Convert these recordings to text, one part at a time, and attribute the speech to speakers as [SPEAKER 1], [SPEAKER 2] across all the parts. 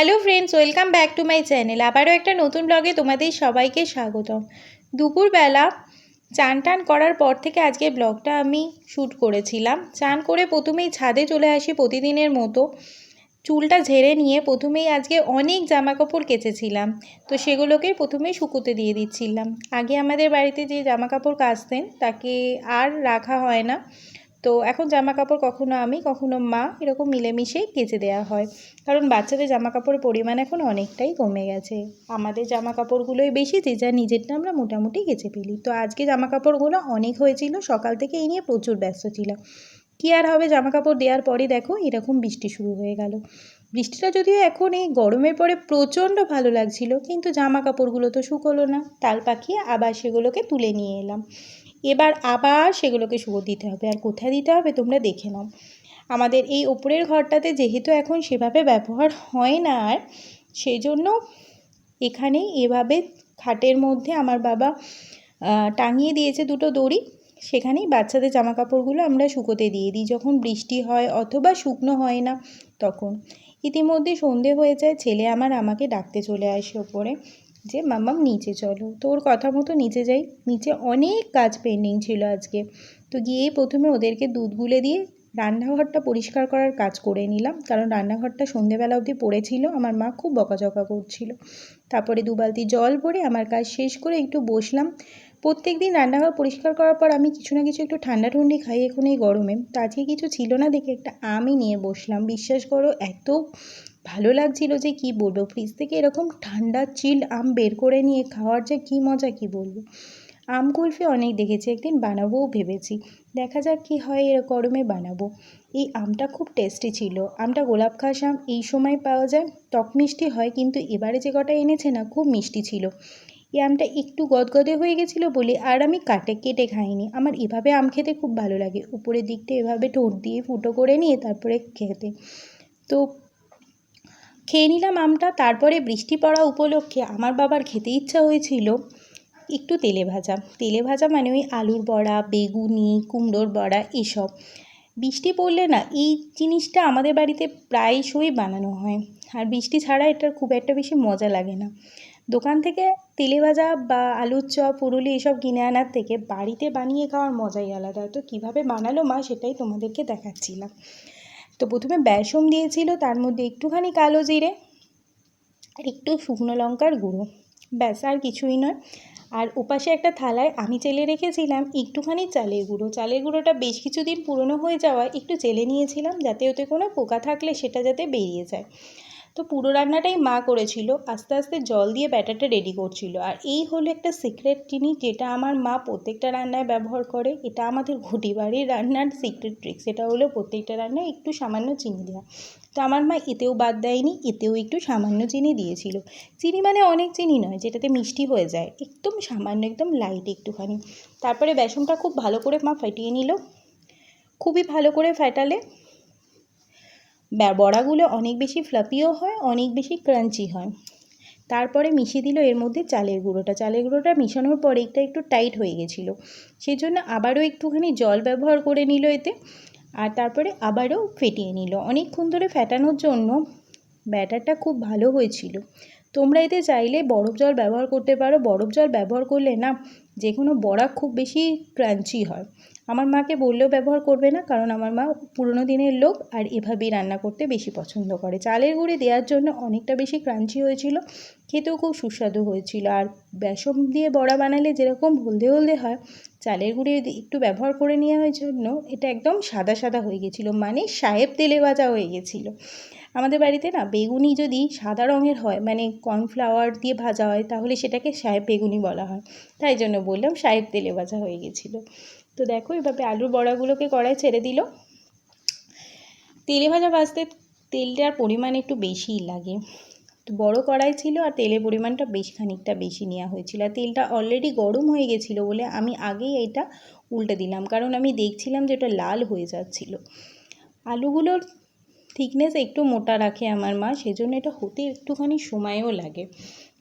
[SPEAKER 1] Hello friends, welcome back to my channel. আবারও একটা নতুন ব্লগে তোমাদের সবাইকে স্বাগতম। দুপুরবেলা চান টান করার পর থেকে আজকে ব্লগটা আমি শ্যুট করেছিলাম। চান করে প্রথমেই ছাদে চলে আসি প্রতিদিনের মতো। চুলটা ঝেড়ে নিয়ে প্রথমেই আজকে অনেক জামাকাপড় কেচেছিলাম, তো সেগুলোকে প্রথমেই শুকোতে দিয়ে দিচ্ছিলাম। আগে আমাদের বাড়িতে যে জামাকাপড় কাচতেন তাকে আর রাখা হয় না, তো এখন জামাকাপড় কখনো আমি কখনো মা এরকম মিলেমিশেই কেচে দেওয়া হয়, কারণ বাচ্চাদের জামাকাপড়ের পরিমাণ এখন অনেকটাই কমে গেছে। আমাদের জামাকাপড়গুলোই বেশি, যে যা নিজেরটা আমরা মোটামুটি কেচে ফেলি। তো আজকে জামাকাপড়গুলো অনেক হয়েছিল, সকাল থেকে এই নিয়ে প্রচুর ব্যস্ত ছিলাম। কী আর হবে, জামাকাপড় দেওয়ার পরই দেখো এরকম বৃষ্টি শুরু হয়ে গেল। বৃষ্টিটা যদিও এখন এই গরমের পরে প্রচণ্ড ভালো লাগছিল, কিন্তু জামাকাপড়গুলো তো শুকোলো না। তাল পাখিয়ে আবার সেগুলোকে তুলে নিয়ে এলাম। এবার আবার সেগুলোকে শুকো দিতে হবে। আর কোথায় দিতে হবে তোমরা দেখে নাও। আমাদের এই ওপরের ঘরটাতে যেহেতু এখন সেভাবে ব্যবহার হয় না, আর সেই জন্য এখানেই এভাবে খাটের মধ্যে আমার বাবা টাঙিয়ে দিয়েছে দুটো দড়ি, সেখানেই বাচ্চাদের জামাকাপড়গুলো আমরা শুকোতে দিয়ে দিই যখন বৃষ্টি হয় অথবা শুকনো হয় না তখন। ইতিমধ্যে সন্ধে হয়ে যায়, ছেলে আমাকে ডাকতে চলে আসে ওপরে যে মাম্মাম নিচে চলো। তো ওর কথা মতো নিচে যাই। নিচে অনেক কাজ পেন্ডিং ছিল আজকে, তো গিয়েই প্রথমে ওদেরকে দুধ গুলে দিয়ে রান্নাঘরটা পরিষ্কার করার কাজ করে নিলাম, কারণ রান্নাঘরটা সন্ধেবেলা অবধি পড়েছিল, আমার মা খুব বকাঝকা করছিল। তারপরে 2 বালতি জল ভরে আমার কাজ শেষ করে একটু বসলাম। প্রত্যেক দিন রান্নাঘর পরিষ্কার করার পর আমি কিছু না কিছু একটু ঠান্ডা ঠুন্ডি খাই এখন এই গরমে, তো আজকে কিছু ছিল না দেখে একটা আমই নিয়ে বসলাম। বিশ্বাস করো এত ভালো লাগছিল যে কি বলবো, ফ্রিজ থেকে এরকম ঠান্ডা চিল্ড আম বের করে নিয়ে খাওয়ার যে কি মজা কি বলবো। আম কুলফি অনেক দেখেছি, একদিন বানাবোও ভেবেছি, দেখা যাক কি হয়, এর গরমে বানাবো। এই আমটা খুব টেস্টি ছিল। আমটা গোলাপ খাস আম, এই সময় পাওয়া যায়, টক মিষ্টি হয়, কিন্তু এবারে যে কটা এনেছে না খুব মিষ্টি ছিল। এই আমটা একটু গদগদে হয়ে গেছিলো বলে আর আমি কেটে খাইনি। আমার এভাবে আম খেতে খুব ভালো লাগে, উপরের দিকটা এভাবে ঠোঁট দিয়ে ফুটো করে নিয়ে তারপরে খেতে। তো খেয়ে নিলাম আমটা। তারপরে বৃষ্টি পড়া উপলক্ষে আমার বাবার খেতে ইচ্ছা হয়েছিল একটু তেলে ভাজা মানে ওই আলুর বড়া, বেগুনি, কুমড়োর বড়া এসব। বৃষ্টি পড়লে না এই জিনিসটা আমাদের বাড়িতে প্রায়শই বানানো হয়, আর বৃষ্টি ছাড়া এটার খুব একটা বেশি মজা লাগে না। দোকান থেকে তেলে ভাজা বা আলুর চপ, পুরুলি এসব কিনে আনার থেকে বাড়িতে বানিয়ে খাওয়ার মজাই আলাদা। তো কীভাবে বানালো মা সেটাই তোমাদেরকে দেখাচ্ছিলাম। তো প্রথমে বেসন দিয়েছিল, তার মধ্যে একটুখানি কালো জিরে আর একটু শুকনো লঙ্কার গুঁড়ো, ব্যাস আর কিছুই নয়। আর ওপাশে একটা থালায় আমি চেলে রেখেছিলাম একটুখানি চালের গুঁড়ো। চালের গুঁড়োটা বেশ কিছুদিন পুরনো হয়ে যাওয়ায় একটু চেলে নিয়েছিলাম, যাতে ওতে কোনো পোকা থাকলে সেটা যাতে বেরিয়ে যায়। তো পুরো রান্নাটাই মা করেছিল, আস্তে আস্তে জল দিয়ে ব্যাটারটা রেডি করছিল। আর এই হলো একটা সিক্রেট জিনিস যেটা আমার মা প্রত্যেকটা রান্নায় ব্যবহার করে। এটা আমাদের ঘটি বাড়ির রান্নার সিক্রেট ট্রিক, সেটা হলো প্রত্যেকটা রান্নায় একটু সামান্য চিনি দেওয়া। তো আমার মা এতেও বাদ দেয়নি, এতেও একটু সামান্য চিনি দিয়েছিল। চিনি মানে অনেক চিনি নয়, যেটাতে মিষ্টি হয়ে যায়, একদম সামান্য, একদম লাইট একটুখানি। তারপরে বেসনটা খুব ভালো করে মা ফাটিয়ে নিল। খুবই ভালো করে ফাটালে বড়াগুলো অনেক বেশি ফ্লাফিও হয়, অনেক বেশি ক্রাঞ্চি হয়। তারপরে মিশিয়ে দিল এর মধ্যে চালের গুঁড়োটা মিশানোর পরে এটা একটু টাইট হয়ে গেছিলো, সেই জন্য আবারও একটুখানি জল ব্যবহার করে নিল এতে। আর তারপরে আবারও ফেটিয়ে নিল। অনেকক্ষণ ধরে ফেটানোর জন্য ব্যাটারটা খুব ভালো হয়েছিল। তোমরা এতে চাইলে বরফ জল ব্যবহার করতে পারো। বরফ জল ব্যবহার করলে না যে কোনো বড়া খুব বেশি ক্রাঞ্চি হয়। আমার মাকে বললেও ব্যবহার করবে না, কারণ আমার মা পুরনো দিনের লোক আর এভাবেই রান্না করতে বেশি পছন্দ করে। চালের গুঁড়ি দেওয়ার জন্য অনেকটা বেশি ক্রাঞ্চি হয়েছিল, খেতেও খুব সুস্বাদু হয়েছিল। আর বেসন দিয়ে বড়া বানালে যেরকম হলদে হলদে হয়, চালের গুঁড়ি একটু ব্যবহার করে নেওয়ার জন্য এটা একদম সাদা সাদা হয়ে গেছিলো, মানে সাহেব তেলে ভাজা হয়ে গেছিলো। আমাদের বাড়িতে না বেগুনি যদি সাদা রঙের হয়, মানে কর্নফ্লাওয়ার দিয়ে ভাজা হয়, তাহলে সেটাকে সাহেব বেগুনি বলা হয়, তাই জন্য বললাম সাহেব তেলে ভাজা হয়ে গেছিলো। তো দেখো এভাবে আলুর বড়াগুলোকে কড়াই ছেড়ে দিল। তেলে ভাজা ভাজতে তেলটার পরিমাণ একটু বেশিই লাগে, তো বড় কড়াই ছিল আর তেলের পরিমাণটা খানিকটা বেশি নেওয়া হয়েছিল। আর তেলটা অলরেডি গরম হয়ে গেছিলো বলে আমি আগেই এটা উল্টে দিলাম, কারণ আমি দেখছিলাম যে ওটা লাল হয়ে যাচ্ছিলো। আলুগুলোর থিকনেস একটু মোটা রাখে আমার মা, সেজন্য এটা হতে একটুখানি সময়ও লাগে।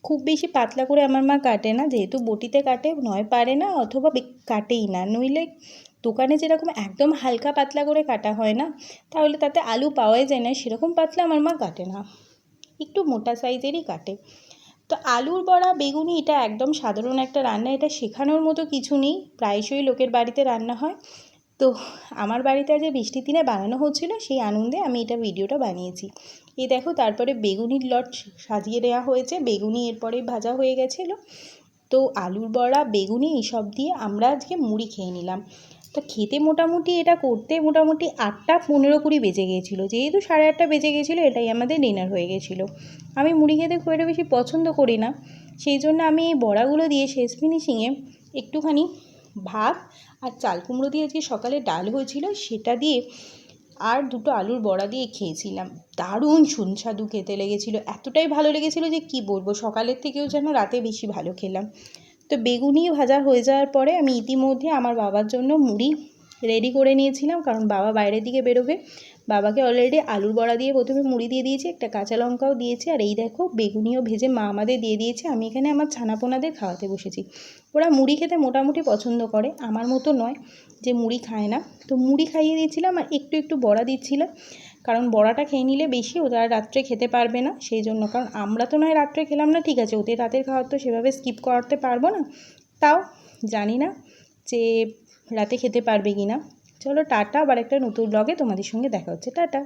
[SPEAKER 1] খুব বেশি পাতলা করে আমার মা কাটে না, যেহেতু বটিতে কাটে, নয় পারে না অথবা কাটেই না, নইলে দোকানে যেরকম একদম হালকা পাতলা করে কাটা হয় না, তাহলে তাতে আলু পাওয়াই যায় না, সেরকম পাতলা আমার মা কাটে না। একটু মোটা সাইজেরই কাটে। তো আলুর বড়া বেগুনি এটা একদম সাধারণ একটা রান্না, এটা শেখানোর মতো কিছু নেই, প্রায়শই লোকের বাড়িতে রান্না হয়। তো আমার বাড়িতে আজ বৃষ্টির দিনে বানানো হচ্ছিলো, সেই আনন্দে আমি এটা ভিডিওটা বানিয়েছি। এই দেখো তারপরে বেগুনির লট সাজিয়ে দেওয়া হয়েছে, বেগুনি এরপরে ভাজা হয়ে গেছিলো। তো আলুর বড়া বেগুনি এইসব দিয়ে আমরা আজকে মুড়ি খেয়ে নিলাম। তো খেতে মোটামুটি এটা করতে মোটামুটি 8টা 15-20 বেজে গিয়েছিলো, যেহেতু 8:30 বেজে গেছিলো, এটাই আমাদের ডিনার হয়ে গেছিলো। আমি মুড়ি খেতে খুব একটা বেশি পছন্দ করি না, সেই জন্য আমি এই বড়াগুলো দিয়ে শেষ ফিনিশিংয়ে একটুখানি ভাত আর চাল কুমড়ো দিয়ে আজকে সকালে ডাল হয়েছিল সেটা দিয়ে আর 2টো আলুর বড়া দিয়ে খেয়েছিলাম। দারুণ সুস্বাদু খেতে লেগেছিলো, এতটাই ভালো লেগেছিলো যে কি বলবো, সকালের থেকেও যেন রাতে বেশি ভালো খেলাম। তো বেগুনি ভাজা হয়ে যাওয়ার পরে আমি ইতিমধ্যে আমার বাবার জন্য মুড়ি রেডি করে নিয়েছিলাম, কারণ বাবা বাইরের দিকে বেরোবে। বাবাকে অলরেডি আলুর বড়া দিয়ে প্রথমে মুড়ি দিয়ে দিয়েছি, একটা কাঁচা লঙ্কাও দিয়েছি, আর এই দেখো বেগুনিও ভেজে মা আমাদের দিয়ে দিয়েছে। আমি এখানে আমার ছানাপোনাদের খাওয়াতে বসেছি। ওরা মুড়ি খেতে মোটামুটি পছন্দ করে, আমার মতো নয় যে মুড়ি খায় না। তো মুড়ি খাইয়ে দিয়েছিলাম আর একটু একটু বড়া দিচ্ছিলাম, কারণ বড়াটা খেয়ে নিলে বেশি ওরা রাত্রে খেতে পারবে না, সেই জন্য। কারণ আমরা তো নয় রাত্রে খেলাম না, ঠিক আছে, ওদের রাতের খাওয়ার তো সেভাবে স্কিপ করতে পারবো না, তাও জানি না যে রাতে খেতে পারবে কি না। চলো টাটা, আবার একটা নতুন ব্লগে তোমাদের সঙ্গে দেখা হচ্ছে, টাটা।